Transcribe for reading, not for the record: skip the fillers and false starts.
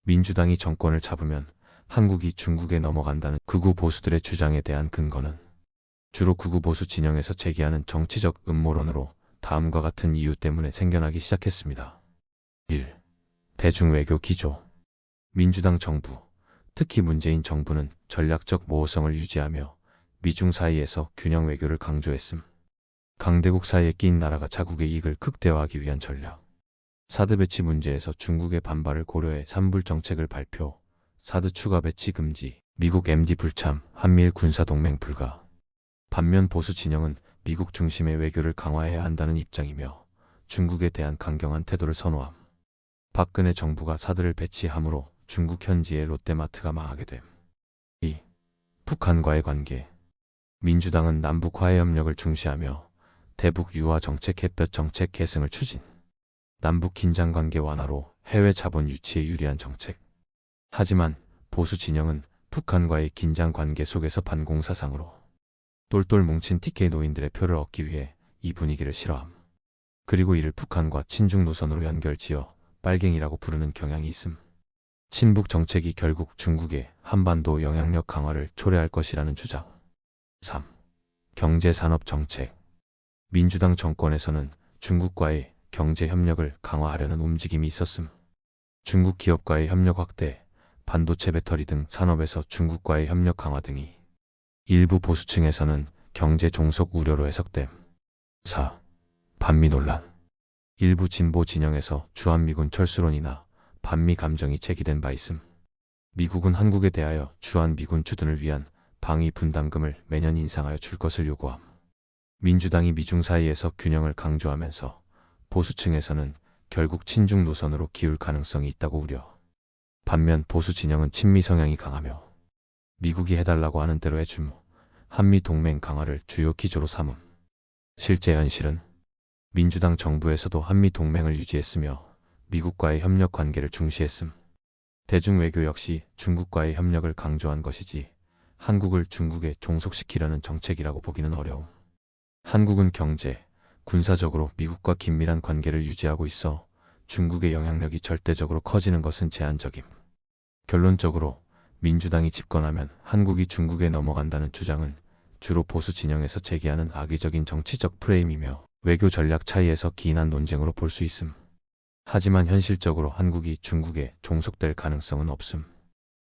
민주당이 정권을 잡으면 한국이 중국에 넘어간다는 극우 보수들의 주장에 대한 근거는 주로 극우 보수 진영에서 제기하는 정치적 음모론으로 다음과 같은 이유 때문에 생겨나기 시작했습니다. 1. 대중외교 기조. 민주당 정부, 특히 문재인 정부는 전략적 모호성을 유지하며 미중 사이에서 균형 외교를 강조했음. 강대국 사이에 낀 나라가 자국의 이익을 극대화하기 위한 전략. 사드 배치 문제에서 중국의 반발을 고려해 산불 정책을 발표, 사드 추가 배치 금지, 미국 MD 불참, 한미일 군사동맹 불가. 반면 보수 진영은 미국 중심의 외교를 강화해야 한다는 입장이며 중국에 대한 강경한 태도를 선호함. 박근혜 정부가 사드를 배치함으로 중국 현지의 롯데마트가 망하게 됨. 2. 북한과의 관계. 민주당은 남북 화해 협력을 중시하며 대북 유화 정책 햇볕 정책 계승을 추진. 남북 긴장 관계 완화로 해외 자본 유치에 유리한 정책. 하지만 보수 진영은 북한과의 긴장 관계 속에서 반공 사상으로 똘똘 뭉친 TK 노인들의 표를 얻기 위해 이 분위기를 싫어함. 그리고 이를 북한과 친중 노선으로 연결지어 빨갱이라고 부르는 경향이 있음. 친북 정책이 결국 중국의 한반도 영향력 강화를 초래할 것이라는 주장. 3. 경제산업 정책. 민주당 정권에서는 중국과의 경제 협력을 강화하려는 움직임이 있었음. 중국 기업과의 협력 확대, 반도체 배터리 등 산업에서 중국과의 협력 강화 등이 일부 보수층에서는 경제 종속 우려로 해석됨. 4. 반미 논란. 일부 진보 진영에서 주한미군 철수론이나 반미 감정이 제기된 바 있음. 미국은 한국에 대하여 주한미군 주둔을 위한 방위 분담금을 매년 인상하여 줄 것을 요구함. 민주당이 미중 사이에서 균형을 강조하면서 보수층에서는 결국 친중 노선으로 기울 가능성이 있다고 우려. 반면 보수 진영은 친미 성향이 강하며 미국이 해달라고 하는 대로 해줌 한미 동맹 강화를 주요 기조로 삼음. 실제 현실은 민주당 정부에서도 한미 동맹을 유지했으며 미국과의 협력 관계를 중시했음. 대중 외교 역시 중국과의 협력을 강조한 것이지 한국을 중국에 종속시키려는 정책이라고 보기는 어려움. 한국은 경제, 군사적으로 미국과 긴밀한 관계를 유지하고 있어 중국의 영향력이 절대적으로 커지는 것은 제한적임. 결론적으로 민주당이 집권하면 한국이 중국에 넘어간다는 주장은 주로 보수 진영에서 제기하는 악의적인 정치적 프레임이며 외교 전략 차이에서 기인한 논쟁으로 볼 수 있음. 하지만 현실적으로 한국이 중국에 종속될 가능성은 없음.